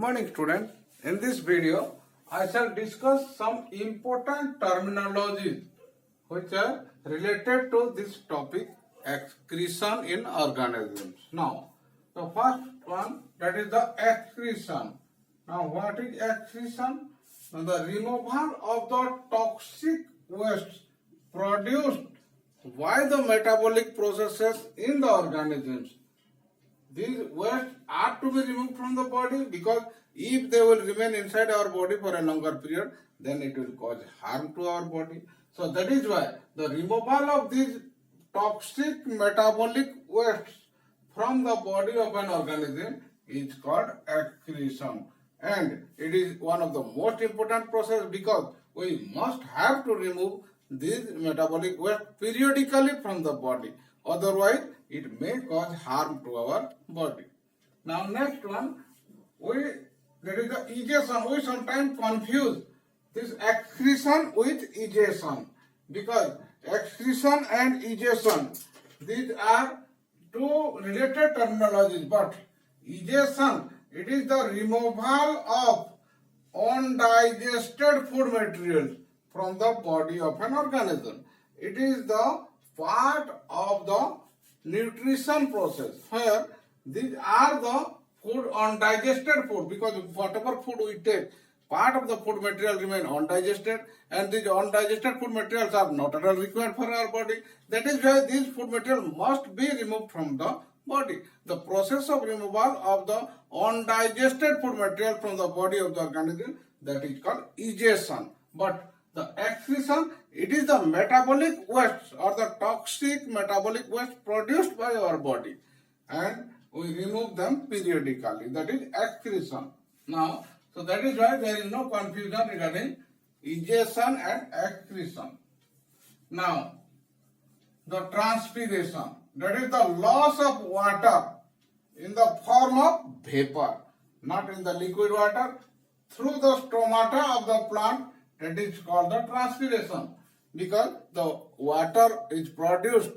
morning students. In this video, I shall discuss some important terminologies which are related to this topic excretion in organisms. Now, the first one, that is the excretion. Now, what is excretion? Now, the removal of the toxic waste produced by the metabolic processes in the organisms. These wastes are to be removed from the body because if they will remain inside our body for a longer period, then it will cause harm to our body. So that is why the removal of these toxic metabolic wastes from the body of an organism is called excretion. And it is one of the most important process because we must have to remove these metabolic waste periodically from the body. Otherwise, it may cause harm to our body. Now, next one, there is the egestion. We sometimes confuse this excretion with egestion because excretion and egestion, these are two related terminologies. But egestion, it is the removal of undigested food materials from the body of an organism. It is the part of the nutrition process where these are the food, undigested food, because whatever food we take, part of the food material remain undigested, and these undigested food materials are not at all required for our body. That is why these food material must be removed from the body. The process of removal of the undigested food material from the body of the organism, that is called egestion. But the excretion, it is the metabolic waste or the toxic metabolic waste produced by our body, and we remove them periodically. That is excretion. Now, so that is why there is no confusion regarding egestion and excretion. Now, the transpiration, that is the loss of water in the form of vapor, not in the liquid water, through the stomata of the plant. That is called the transpiration because the water is produced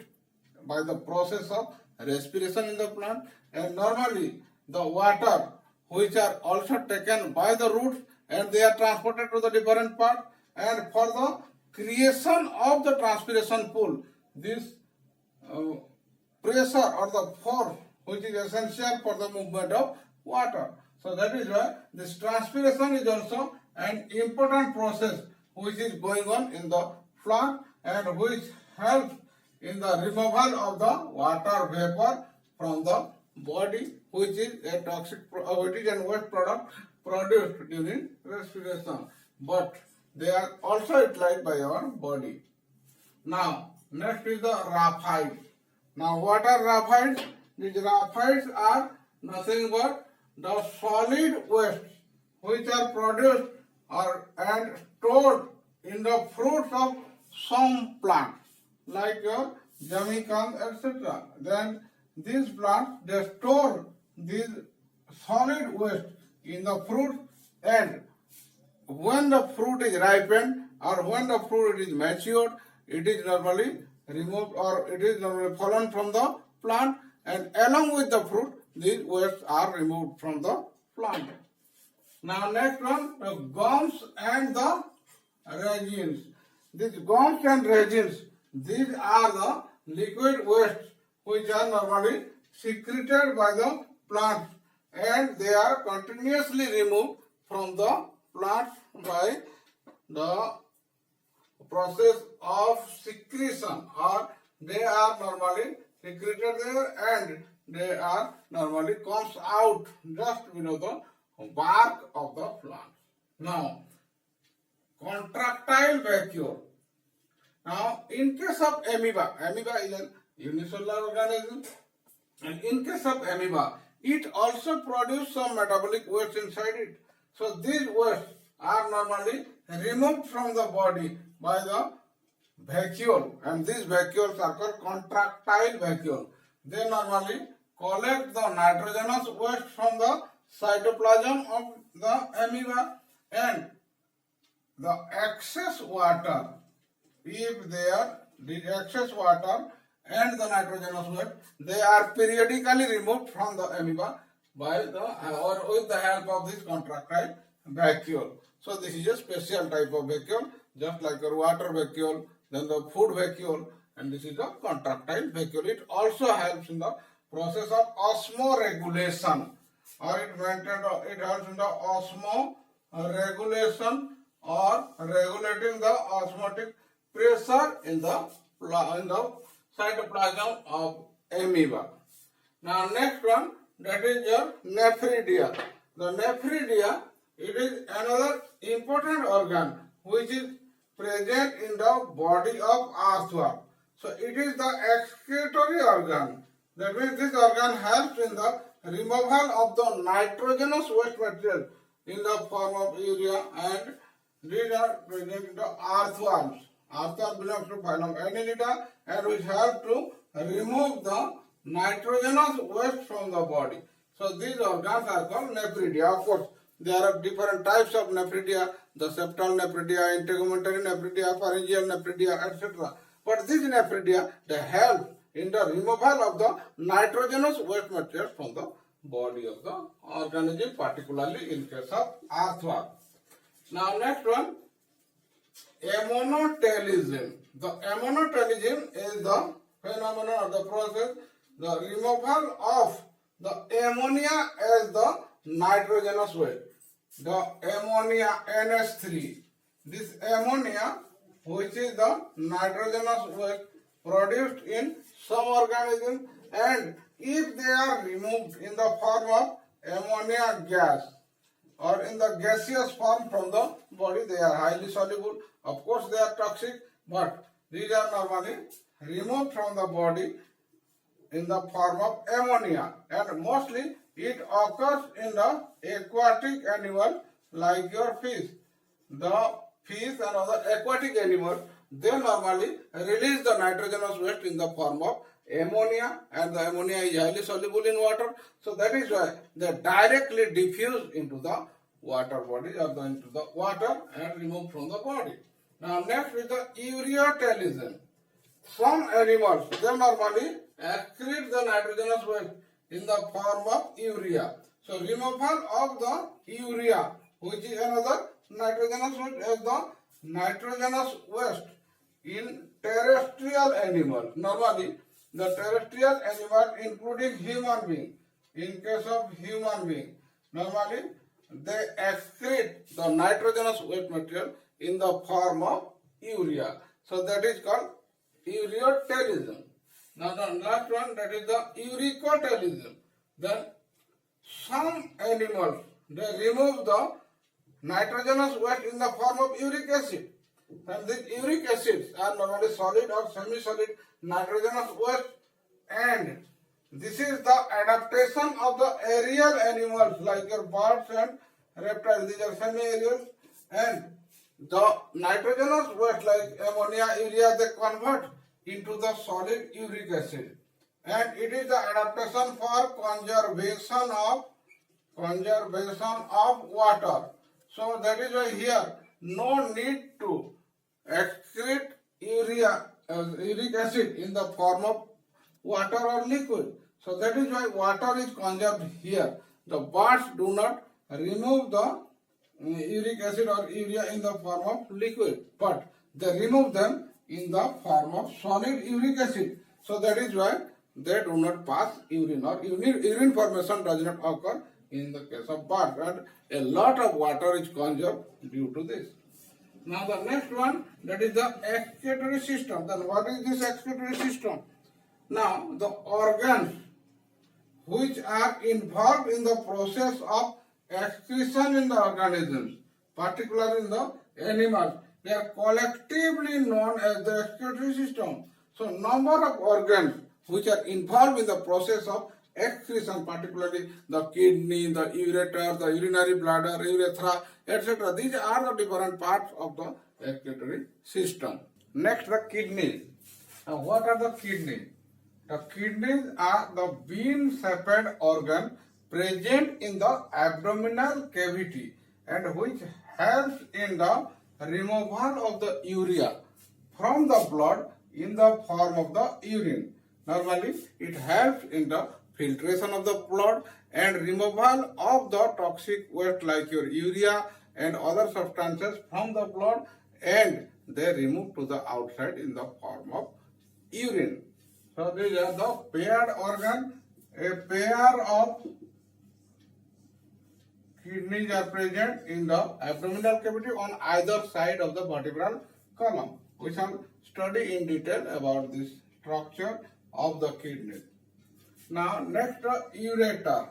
by the process of respiration in the plant, and normally the water which are also taken by the roots and they are transported to the different parts, and for the creation of the transpiration pool, this pressure or the force which is essential for the movement of water. So that is why this transpiration is also an important process which is going on in the plant and which helps in the removal of the water vapor from the body, which is a toxic, which is a waste product produced during respiration. But they are also utilized by our body. Now, next is the raphides. Now, what are raphides? These raphides are nothing but the solid waste which are produced and stored in the fruits of some plants like your jamaican, etc. Then these plants, they store these solid waste in the fruit, and when the fruit is ripened or when the fruit is matured, it is normally removed or it is normally fallen from the plant, and along with the fruit, these wastes are removed from the plant. Now next one, the gums and the resins. These gums and resins, these are the liquid wastes which are normally secreted by the plant, and they are continuously removed from the plant by the process of secretion, or they are normally secreted there and they are normally comes out just below the bark of the plant. Now, contractile vacuole. Now, in case of amoeba, amoeba is an unicellular organism, and in case of amoeba, it also produces some metabolic waste inside it. So, these wastes are normally removed from the body by the vacuole, and these vacuoles are called contractile vacuole. They normally collect the nitrogenous waste from the cytoplasm of the amoeba, and the excess water, if they are the excess water and the nitrogenous waste, they are periodically removed from the amoeba, by the or with the help of this contractile vacuole. So this is a special type of vacuole, just like a water vacuole, then the food vacuole, and this is the contractile vacuole. It also helps in the process of osmoregulation, or it helps in the osmoregulation or regulating the osmotic pressure in the cytoplasm of amoeba. Now next one, that is your nephridia. The nephridia, it is another important organ which is present in the body of earthworm. So it is the excretory organ. That means this organ helps in the removal of the nitrogenous waste material in the form of urea, and these are present in the earthworms. Earthworm belongs to phylum Annelida, and which help to remove the nitrogenous waste from the body. So these organs are called nephridia. Of course, there are different types of nephridia, the septal nephridia, integumentary nephridia, pharyngeal nephridia, etc. But these nephridia, they help in the removal of the nitrogenous waste material from the body of the organism, particularly in case of earthworm. Now next one, ammonotelism. The ammonotelism is the phenomenon of the process, the removal of the ammonia as the nitrogenous waste. The ammonia NH3. This ammonia, which is the nitrogenous waste produced in some organisms, and if they are removed in the form of ammonia gas or in the gaseous form from the body, they are highly soluble. Of course, they are toxic, but these are normally removed from the body in the form of ammonia, and mostly it occurs in the aquatic animals like your fish. The fish and other aquatic animals, they normally release the nitrogenous waste in the form of ammonia, and the ammonia is highly soluble in water. So that is why they directly diffuse into the water body or into the water and removed from the body. Now next is the ureotelism. Some animals, they normally excrete the nitrogenous waste in the form of urea. So removal of the urea, which is another nitrogenous waste, as the nitrogenous waste in terrestrial animals. Normally, the terrestrial animals, including human being, in case of human being, normally they excrete the nitrogenous waste material in the form of urea. So that is called ureotelism. Now the last one, that is the uricotelism. Then some animals, they remove the nitrogenous waste in the form of uric acid. And these uric acids are normally solid or semi-solid nitrogenous waste, and this is the adaptation of the aerial animals like your birds and reptiles. These are semi-aerial, and the nitrogenous waste like ammonia, urea, they convert into the solid uric acid, and it is the adaptation for conservation of water. So that is why here no need to excrete uric acid in the form of water or liquid. So that is why water is conserved here. The birds do not remove the uric acid or urea in the form of liquid, but they remove them in the form of solid uric acid. So that is why they do not pass urine, or urine formation does not occur in the case of birds, and a lot of water is conserved due to this. Now the next one, that is the excretory system. Then what is this excretory system? Now the organs which are involved in the process of excretion in the organisms, particularly in the animals, they are collectively known as the excretory system. So number of organs which are involved in the process of excretion, particularly the kidney, the ureter, the urinary bladder, urethra, etc. These are the different parts of the excretory system. Next, the kidneys. Now, what are the kidneys? The kidneys are the bean-shaped organ present in the abdominal cavity, and which helps in the removal of the urea from the blood in the form of the urine. Normally, it helps in the filtration of the blood and removal of the toxic waste like your urea and other substances from the blood, and they remove to the outside in the form of urine. So these are the paired organ. A pair of kidneys are present in the abdominal cavity on either side of the vertebral column. We shall study in detail about this structure of the kidney. Now next, ureter.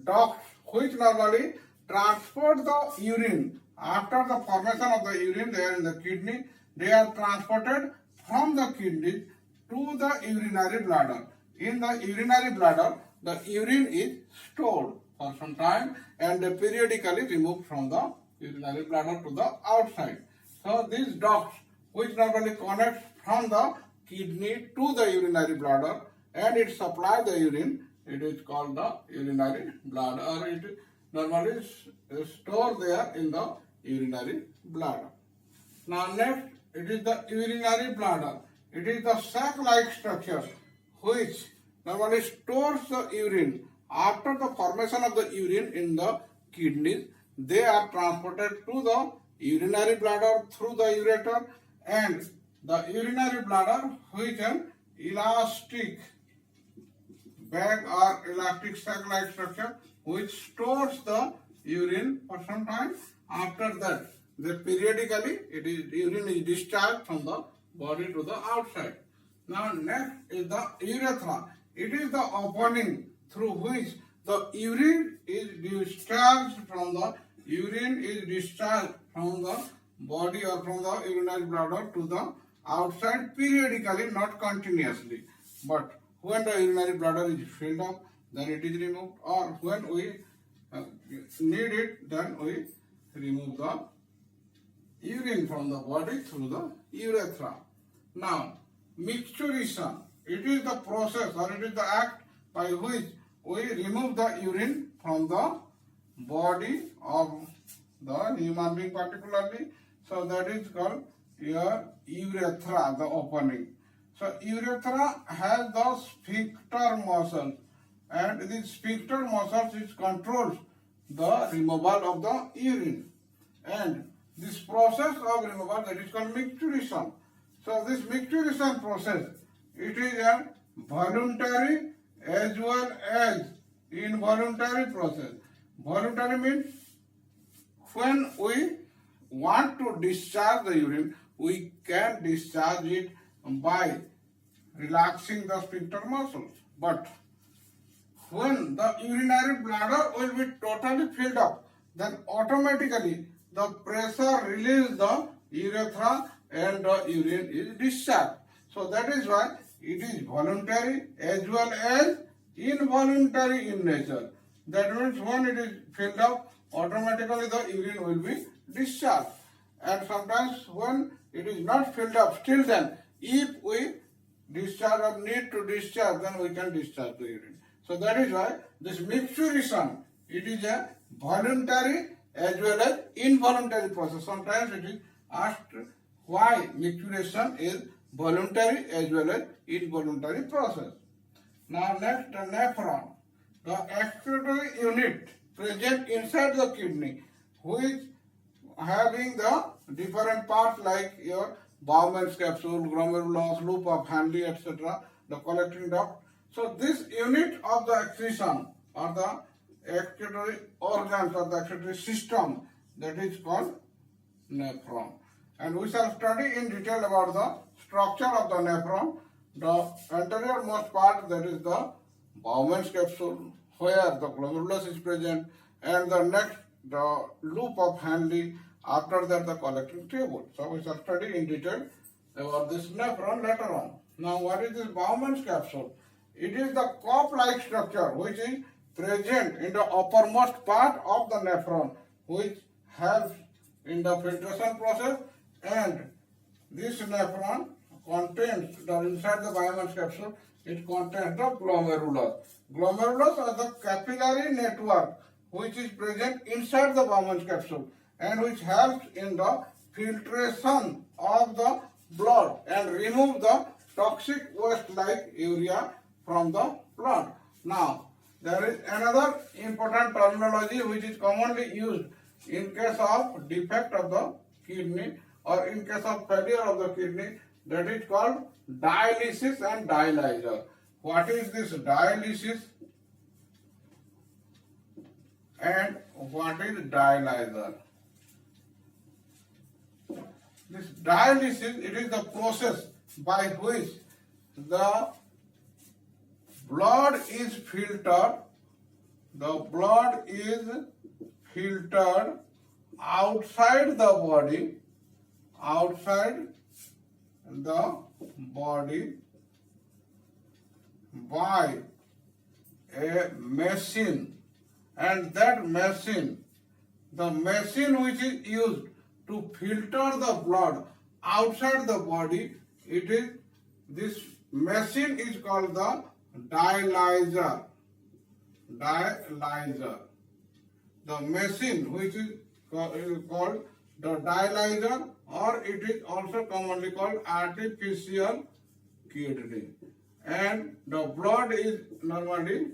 Ducts which normally transport the urine. After the formation of the urine there in the kidney, they are transported from the kidney to the urinary bladder. In the urinary bladder, the urine is stored for some time and periodically removed from the urinary bladder to the outside. So these ducts which normally connect from the kidney to the urinary bladder and it supplies the urine, it is called the urinary bladder, or it normally is stored there in the urinary bladder. Now next, it is the urinary bladder. It is the sac-like structure which normally stores the urine. After the formation of the urine in the kidneys, they are transported to the urinary bladder through the ureter, and the urinary bladder which an elastic bag or elastic sac-like structure which stores the urine for some time. After that, periodically urine is discharged from the body to the outside. Now next is the urethra. It is the opening through which the urine is discharged from the body or from the urinary bladder to the outside periodically, not continuously. But when the urinary bladder is filled up, then it is removed, or when we need it, then we remove the urine from the body through the urethra. Now, micturition. It is the process or it is the act by which we remove the urine from the body of the human being particularly. So that is called your urethra, the opening. So urethra has the sphincter muscle, and this sphincter muscle which controls the removal of the urine. And this process of removal, that is called micturition. So this micturition process, it is a voluntary as well as involuntary process. Voluntary means when we want to discharge the urine, we can discharge it by relaxing the sphincter muscles. But when the urinary bladder will be totally filled up, then automatically the pressure releases the urethra and the urine is discharged. So that is why it is voluntary as well as involuntary in nature. That means when it is filled up, automatically the urine will be discharged. And sometimes when it is not filled up, still then, if we discharge or need to discharge, then we can discharge the urine. So that is why this micturition, it is a voluntary as well as involuntary process. Sometimes it is asked why micturition is voluntary as well as involuntary process. Now next, the nephron, the excretory unit present inside the kidney, which having the different parts like your Bowman's capsule, glomerulus, loop of Henle, etc., the collecting duct. So this unit of the excretion or the excretory organs or the excretory system, that is called nephron. And we shall study in detail about the structure of the nephron. The anterior-most part, that is the Bowman's capsule, where the glomerulus is present, and the next, the loop of Henle, after that the collecting tubule. So we shall study in detail about this nephron later on. Now what is this Bowman's capsule? It is the cup-like structure which is present in the uppermost part of the nephron, which helps in the filtration process, and this nephron contains, inside the Bowman's capsule, it contains the glomerulus. Glomerulus are the capillary network which is present inside the Bowman's capsule and which helps in the filtration of the blood and remove the toxic waste like urea from the blood. Now, there is another important terminology which is commonly used in case of defect of the kidney or in case of failure of the kidney, that is called dialysis and dialyzer. What is this dialysis and what is dialyzer? This dialysis, it is the process by which the blood is filtered. The blood is filtered outside the body, by a machine, and that machine, the machine which is used to filter the blood outside the body, this machine is called the dialyzer. The machine which is called the dialyzer, or it is also commonly called artificial kidney. And the blood is normally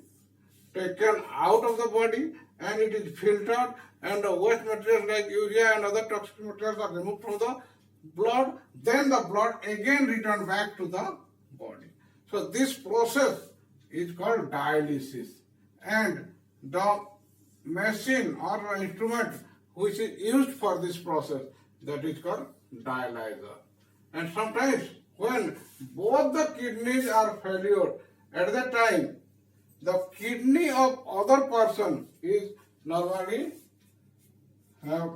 taken out of the body and it is filtered, and the waste materials like urea and other toxic materials are removed from the blood. Then the blood again returned back to the body. So this process is called dialysis, and the machine or the instrument which is used for this process, that is called dialyzer. And sometimes when both the kidneys are failure, at that time the kidney of other person is normally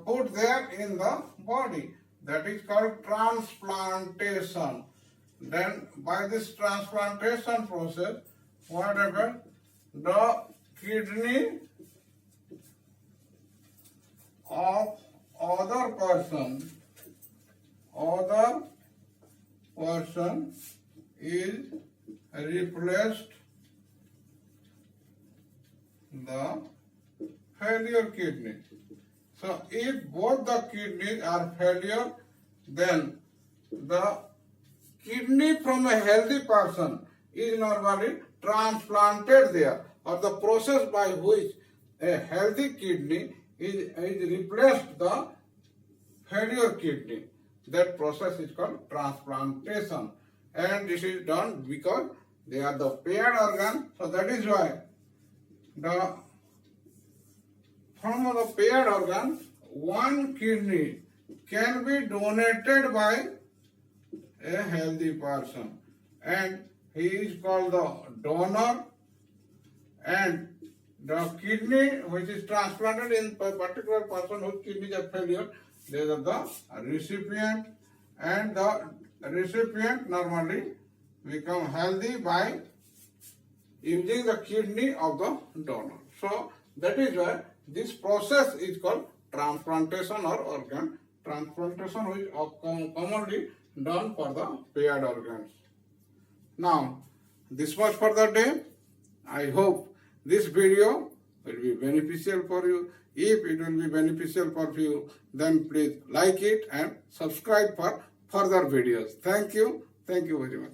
put there in the body. That is called transplantation. Then by this transplantation process, what happens? The kidney of other person is replaced the failure kidney. So if both the kidneys are failure, then the kidney from a healthy person is normally transplanted there, or the process by which a healthy kidney is replaced the failure kidney. That process is called transplantation, and this is done because they are the paired organ. So that is why from the paired organ, one kidney can be donated by a healthy person, and he is called the donor, and the kidney which is transplanted in a particular person whose kidneys are failure, they are the recipient, and the recipient normally become healthy by using the kidney of the donor. So that is why this process is called transplantation or organ transplantation, which is commonly done for the paired organs. Now, this much for the day. I hope this video will be beneficial for you. If it will be beneficial for you, then please like it and subscribe for further videos. Thank you. Thank you very much.